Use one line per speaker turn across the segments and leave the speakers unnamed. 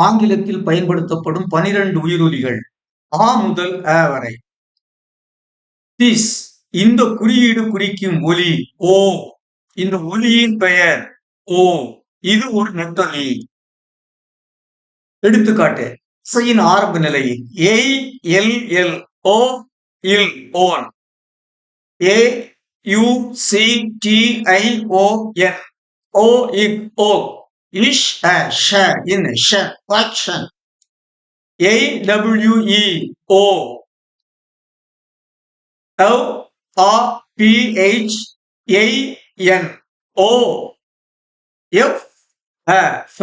ஆங்கிலத்தில் பயன்படுத்தப்படும் 12 உயிரொலிகள் ஆ முதல் அ வரை. திஸ் இந்த குறியீடு குறிக்கும் ஒலி ஓ. இந்த ஒலியின் பெயர் ஓ. இது ஒரு நெட்டொலி. எடுத்துக்காட்டு இசையின் ஆரம்ப நிலையில் ஏய் எல் எல் ஓ இல் ஓன் ஏ யு சி டி ஐ ஓ என் ஓ இக் ஓ இஷ் அ ஷ இன் ஷ வாக்ஷன் ஏ டபிள்யூ இ ஓ O A P H A N O F A F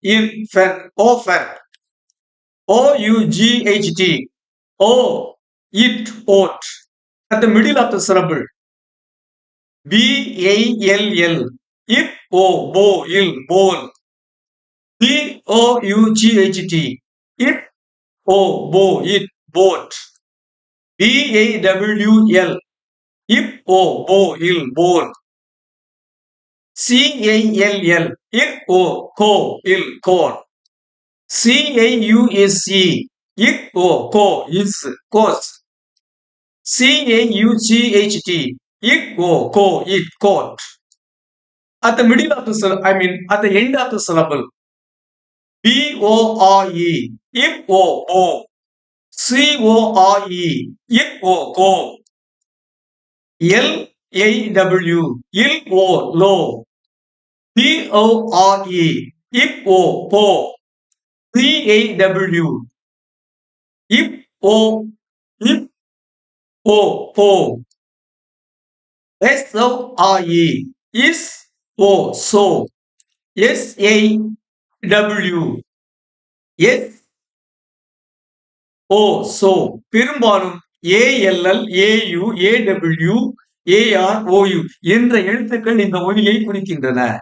in fan often O U G H T O it ought. At the middle of the syllable B A L L if O bo ill bowl B O U G H T if O bo it boat B A W L if O bo ill bowl CALL if O co ill corn CAUSE if O co is cause CAUGHT if O co it caught. At the middle of the syllable, at the end of the syllable BORE if O bo CORE if O go LAW if O low PORE if O po CAW if O if O po SORE is O so SAW S O so பெரும்பாலும் ALL AU AW AR OU என்ற எழுத்துக்கள் இந்த ஒலியை குறிக்கின்றன.